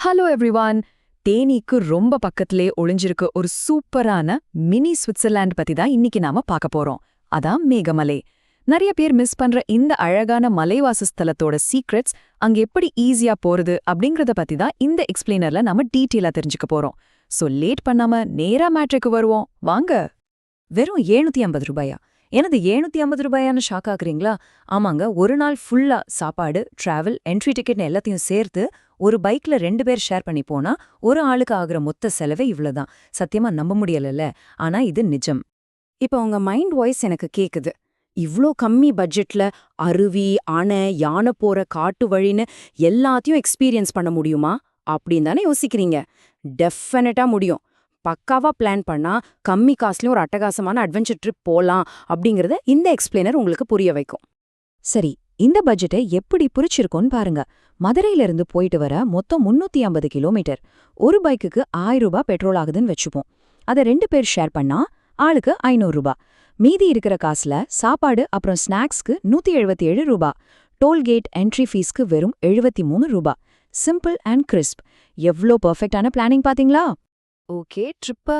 Hello everyone. தேனீக்கு ரொம்ப பக்கத்திலே ஒளிஞ்சிருக்க ஒரு சூப்பரான மினி சுவிட்சர்லாந்து பத்தி தான் இன்னைக்கு நாம பார்க்க போறோம். அதான் மேகமலை. நிறைய பேர் மிஸ் பண்ற இந்த அழகான மலைவாசஸ்தலத்தோட சீக்ரெட்ஸ், அங்க எப்படி ஈஸியா போறது அப்படிங்கறத பத்தி தான் இந்த எக்ஸ்பிளைனர்ல நாம டீட்டெயிலா தெரிஞ்சுக்க போறோம். சோ லேட் பண்ணாம நேரா மேட்ருக்கு வருவோம் வாங்க. வெறும் ரூ. 750. எனது ரூ. 750 ஷாக் ஆகுறீங்களா? ஆமாங்க, ஒரு நாள் ஃபுல்லா சாப்பாடு, டிராவல், என்ட்ரி டிக்கெட்னு எல்லாத்தையும் சேர்த்து ஒரு பைக்ல 2 பேர் ஷேர் பண்ணி போனா ஒரு ஆளுக்கு ஆகுற மொத்த செலவே இவ்வளவுதான். சத்தியமா நம்ப முடியலல்ல, ஆனா இது நிஜம். இப்ப உங்க மைண்ட் வாய்ஸ் எனக்கு கேக்குது. இவ்ளோ கம்மி பட்ஜெட்ல அருவி, அணை, யானை போற காட்டு வழின்னு எல்லாத்தையும் எக்ஸ்பீரியன்ஸ் பண்ண முடியுமா அப்படின்னு தானே யோசிக்கிறீங்க. டெஃபினட்டா முடியும். பக்காவா பிளான் பண்ணா கம்மி காஸ்ட்லயும் ஒரு அட்டகாசமான அட்வென்ச்சர் ட்ரிப் போலாம் அப்படிங்கறத இந்த எக்ஸ்பிளைனர் உங்களுக்கு புரிய வைக்கும். சரி, இந்த பட்ஜெட்டை எப்படி புரிச்சிருக்கோன்னு பாருங்க. மதுரையில இருந்து போயிட்டு வர மொத்தம் 350 கிலோமீட்டர். ஒரு பைக்குக்கு ரூ. 1000 பெட்ரோல் ஆகுதுன்னு வச்சுப்போம். அதை 2 பேர் ஷேர் பண்ணா ஆளுக்கு ரூ. 500. மீதி இருக்கிற காசுல சாப்பாடு அப்புறம் ஸ்நாக்ஸ்க்கு ரூ. 177. டோல்கேட் என்ட்ரி ஃபீஸ்க்கு வெறும் ரூ. 73. Simple and crisp. எவ்ளோ பெர்ஃபெக்டான பிளானிங் பாத்தீங்களா? ஓகே, ட்ரிப்ப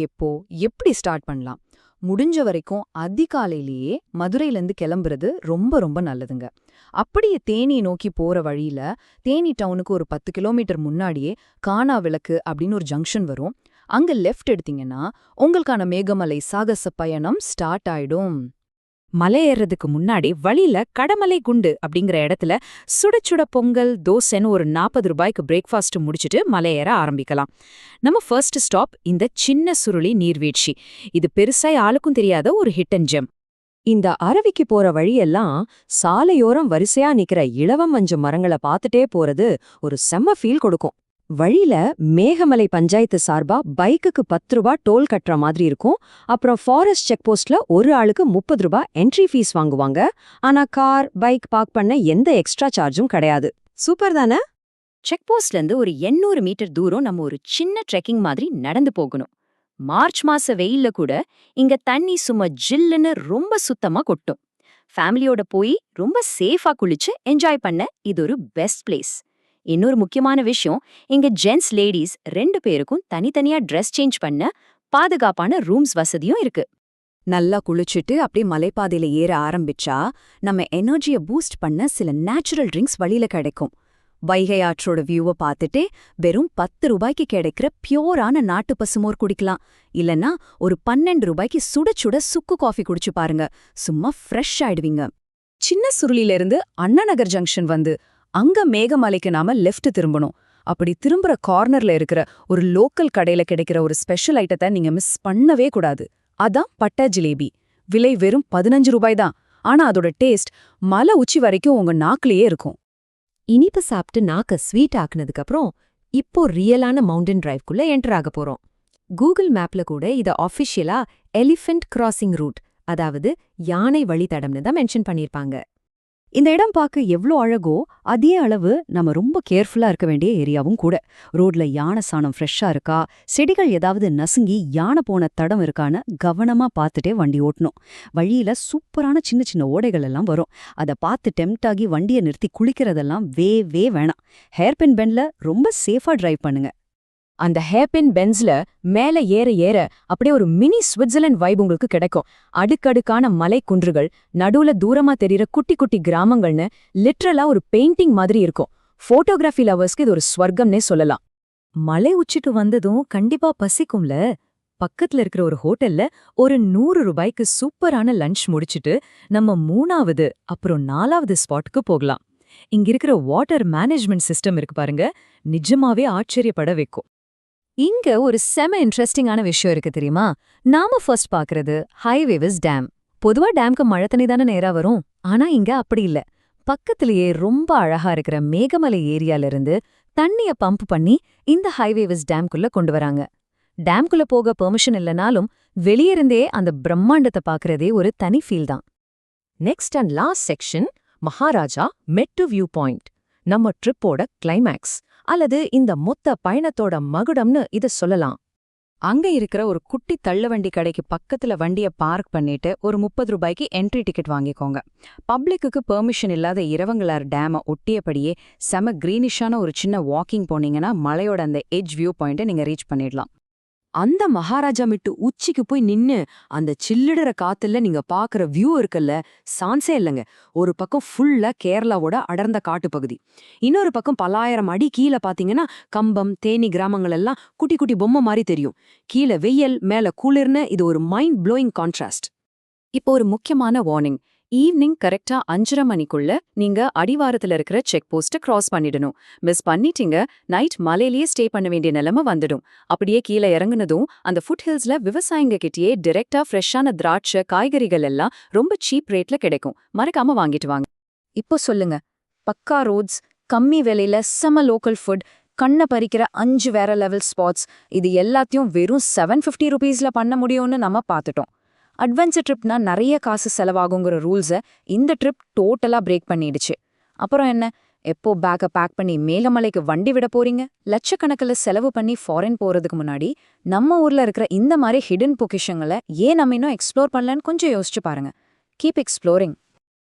எப்போ எப்படி ஸ்டார்ட் பண்ணலாம்? முடிஞ்ச வரைக்கும் அதிகாலையிலேயே மதுரையிலேருந்து கிளம்புறது ரொம்ப ரொம்ப நல்லதுங்க. அப்படியே தேனி நோக்கி போற வழியில தேனி டவுனுக்கு ஒரு 10 கிலோமீட்டர் முன்னாடியே கானா விளக்கு அப்படின்னு ஒரு ஜங்ஷன் வரும். அங்க லெஃப்ட் எடுத்தீங்கன்னா உங்களுக்கான மேகமலை சாகச பயணம் ஸ்டார்ட் ஆயிடும். மலை ஏறதுக்கு முன்னாடி வழியில கடமலை குண்டு அப்படிங்கிற இடத்துல சுட சுட பொங்கல், தோசைன்னு ஒரு ரூ. 40 பிரேக்ஃபாஸ்ட் முடிச்சுட்டு மலை ஏற ஆரம்பிக்கலாம். நம்ம ஃபர்ஸ்ட் ஸ்டாப் இந்த சின்ன சுருளி நீர்வீழ்ச்சி. இது பெருசா யாருக்கும் தெரியாத ஒரு ஹிட்டன் ஜெம். இந்த அருவிக்கு போற வழியெல்லாம் சாலையோரம் வரிசையா நிக்கிற இலவம் மஞ்சு மரங்களை பார்த்துட்டே போறது ஒரு செம்ம ஃபீல் கொடுக்கும். வழியில மேகமலை பஞ்சாயத்து சார்பா பைக்குக்கு ரூ. 10 டோல் கட்டுற மாதிரி இருக்கும். அப்புறம் ஃபாரஸ்ட் செக் போஸ்ட்ல ஒரு ஆளுக்கு ரூ. 30 என்ட்ரி ஃபீஸ் வாங்குவாங்க. ஆனா கார், பைக் பார்க் பண்ண எந்த எக்ஸ்ட்ரா சார்ஜும் கிடையாது. சூப்பர் தானே? செக் போஸ்ட்ல இருந்து ஒரு 800 மீட்டர் தூரம் நம்ம ஒரு சின்ன ட்ரெக்கிங் மாதிரி நடந்து போகணும். மார்ச் மாச வெயில்ல கூட இங்க தண்ணி சும்மா ஜில்லுன்னு ரொம்ப சுத்தமா கொட்டும். ஃபேமிலியோட போய் ரொம்ப சேஃபா குளிச்சு என்ஜாய் பண்ண இது ஒரு பெஸ்ட் பிளேஸ். இன்னொரு முக்கியமான விஷயம், இங்க ஜென்ட்ஸ் லேடிஸ் 2 பேருக்கும் தனித்தனியா ட்ரெஸ் சேஞ்ச் பண்ண பாதுகாப்பான ரூம்ஸ் வசதியும் இருக்கு. நல்லா குளிச்சுட்டு அப்படியே மலைப்பாதையில ஏற ஆரம்பிச்சா நம்ம எனர்ஜியை பூஸ்ட் பண்ண சில நேச்சுரல் ட்ரிங்க்ஸ் வழியில கிடைக்கும். வைகை ஆற்றோட வியூவை பார்த்துட்டே வெறும் ரூ. 10 கிடைக்கிற பியோரான நாட்டு பசுமோர் குடிக்கலாம். இல்லனா ஒரு ரூ. 12 சுட சுட சுக்கு காஃபி குடிச்சு பாருங்க. சும்மா ஃப்ரெஷ் ஆயிடுவீங்க. சின்ன சுருளில இருந்து அண்ணா நகர் ஜங்ஷன் வந்து அங்க மேகமலைக்கு நாம லெஃப்ட் திரும்பணும். அப்படி திரும்புற கார்னர்ல இருக்கிற ஒரு லோக்கல் கடையில கிடைக்கிற ஒரு ஸ்பெஷல் ஐட்டத்தை நீங்க மிஸ் பண்ணவே கூடாது. அதான் பட்டா ஜிலேபி. விலை வெறும் ரூ. 15 தான். ஆனா அதோட டேஸ்ட் மலை உச்சி வரைக்கும் உங்க நாக்குலயே இருக்கும். இனிப்பு சாப்பிட்டு நாக்க ஸ்வீட் ஆக்குனதுக்கு அப்புறம் இப்போ ரியலான மவுண்டன் டிரைவ்க்குள்ள என்டர் ஆக போறோம். கூகுள் மேப்ல கூட இத ஆஃபிஷியலா எலிஃபென்ட் கிராசிங் ரூட், அதாவது யானை வழித்தடம்னு தான் மென்ஷன் பண்ணிருப்பாங்க. இந்த இடம் பார்க்க எவ்வளோ அழகோ அதே அளவு நம்ம ரொம்ப கேர்ஃபுல்லா இருக்க வேண்டிய ஏரியாவும் கூட. ரோட்ல யானை சாணம் ஃப்ரெஷ்ஷா இருக்கா, செடிகள் ஏதாவது நசுங்கி யானை போன தடம் இருக்கான்னு கவனமா பார்த்துட்டே வண்டி ஓட்டணும். வழியில சூப்பரான சின்ன சின்ன ஓடைகள் எல்லாம் வரும். அதை பார்த்து டெம்ட் ஆகி வண்டியை நிறுத்தி குளிக்கிறதெல்லாம் வேணாம். ஹேர்பின் பெண்ட்ல ரொம்ப சேஃபா டிரைவ் பண்ணுங்க. அந்த ஹேர்பின் பென்ஸ்ல மேல ஏற ஏற அப்படியே ஒரு மினி சுவிட்சர்லாந்து வைப் உங்களுக்கு கிடைக்கும். அடுக்கடுக்கான மலை குன்றுகள், நடுவுல தூரமா தெரியுற குட்டி குட்டி கிராமங்கள்னு லிட்ரலா ஒரு பெயிண்டிங் மாதிரி இருக்கும். போட்டோகிராஃபி லவர்ஸ்க்கு இது ஒரு ஸ்வர்க்கம்னே சொல்லலாம். மலை உச்சிக்கு வந்ததும் கண்டிப்பா பசிக்கும்ல. பக்கத்துல இருக்கிற ஒரு ஹோட்டல்ல ஒரு ரூ. 100 சூப்பரான லஞ்ச் முடிச்சிட்டு நம்ம 3வது அப்புறம் 4வது ஸ்பாட்டுக்கு போகலாம். இங்க இருக்கிற வாட்டர் மேனேஜ்மெண்ட் சிஸ்டம் இருக்கு பாருங்க, நிஜமாவே ஆச்சரியப்பட வைக்கும். இங்க ஒரு செம இன்ட்ரெஸ்டிங்கான விஷயம் இருக்கு தெரியுமா? நாம ஃபர்ஸ்ட் பாக்குறது ஹைவேவிஸ் டேம். பொதுவா டேம்க்கு மழை தண்ணி தானே நேரா வரும். ஆனா இங்க அப்படி இல்ல. பக்கத்திலேயே ரொம்ப அழகா இருக்கிற மேகமலை ஏரியால இருந்து தண்ணிய பம்ப் பண்ணி இந்த ஹைவேவிஸ் டேம்குள்ள கொண்டு வராங்க. டேம்குள்ள போக பெர்மிஷன் இல்லனாலும் வெளியிருந்தே அந்த பிரம்மாண்டத்தை பாக்குறதே ஒரு தனி ஃபீல் தான். Next and last section Maharaja மெட்டு வியூ பாயிண்ட். நம்ம ட்ரிப்போட கிளைமேக்ஸ் அல்லது இந்த மொத்த பயணத்தோட மகுடம்னு இத சொல்லலாம். அங்க இருக்கிற ஒரு குட்டி தள்ளுவண்டி கடைக்கு பக்கத்துல வண்டிய பார்க் பண்ணிட்டு ஒரு 30 ரூபாய்க்கு என்ட்ரி டிக்கெட் வாங்கிக்கோங்க. பப்ளிக்குக்கு பெர்மிஷன் இல்லாத இரவங்களார் டேமை ஒட்டியபடியே செம கிரீனிஷான ஒரு சின்ன வாக்கிங் போனீங்கன்னா மலையோட அந்த எட்ஜ் வியூ பாயிண்ட்டை நீங்க ரீச் பண்ணிடலாம். அந்த மகாராஜா மிட்டு உச்சிக்கு போய் நின்னு அந்த சில்லிடுற காத்துல நீங்க பாக்குற வியூ இருக்குல்ல, சான்ஸே இல்லைங்க. ஒரு பக்கம் ஃபுல்லா கேரளாவோட அடர்ந்த காட்டுப்பகுதி, இன்னொரு பக்கம் பல்லாயிரம் அடி கீழே பாத்தீங்கன்னா கம்பம் தேனி கிராமங்கள் எல்லாம் குட்டி குட்டி பொம்மை மாதிரி தெரியும். கீழே வெயில் மேல குளிர்னு இது ஒரு மைண்ட் ப்ளோயிங் கான்ட்ராஸ்ட். இப்போ ஒரு முக்கியமான வார்னிங். ஈவினிங் கரெக்டா 5:30 மணிக்குள்ள நீங்க அடிவாரத்துல இருக்கிற செக் போஸ்ட்டை கிராஸ் பண்ணிடணும். மிஸ் பண்ணிட்டீங்க, நைட் மலையிலேயே ஸ்டே பண்ண வேண்டிய நிலைமை வந்துடும். அப்படியே கீழே இறங்குனதும் அந்த ஃபுட் ஹில்ஸ்ல விவசாயிங்க கிட்டயே டைரக்டா ஃப்ரெஷ்ஷான திராட்சை காய்கறிகள் எல்லாம் ரொம்ப சீப் ரேட்ல கிடைக்கும். மறக்காம வாங்கிட்டு வாங்க. இப்போ சொல்லுங்க, பக்கா ரோட்ஸ், கம்மி விலையில செம லோக்கல் ஃபுட், கண்ணை பறிக்கிற 5 வேற லெவல் ஸ்பாட்ஸ், இது எல்லாத்தையும் வெறும் 750 ரூபீஸ்ல பண்ண முடியும்னு நம்ம பார்த்துட்டோம். அட்வென்ச்சர் ட்ரிப்னா நிறைய காசு செலவாகுங்கிற ரூல்ஸை இந்த ட்ரிப் டோட்டலா பிரேக் பண்ணிடுச்சு. அப்புறம் என்ன, எப்போ பேக்கை பேக் பண்ணி மேகமலைக்கு வண்டி விட போறீங்க? லட்சக்கணக்கில் செலவு பண்ணி ஃபாரின் போறதுக்கு முன்னாடி நம்ம ஊர்ல இருக்கிற இந்த மாதிரி ஹிடன் பொக்கிஷங்களை ஏன் நம்ம இன்னும் எக்ஸ்ப்ளோர் பண்ணலன்னு கொஞ்சம் யோசிச்சு பாருங்க. Keep exploring.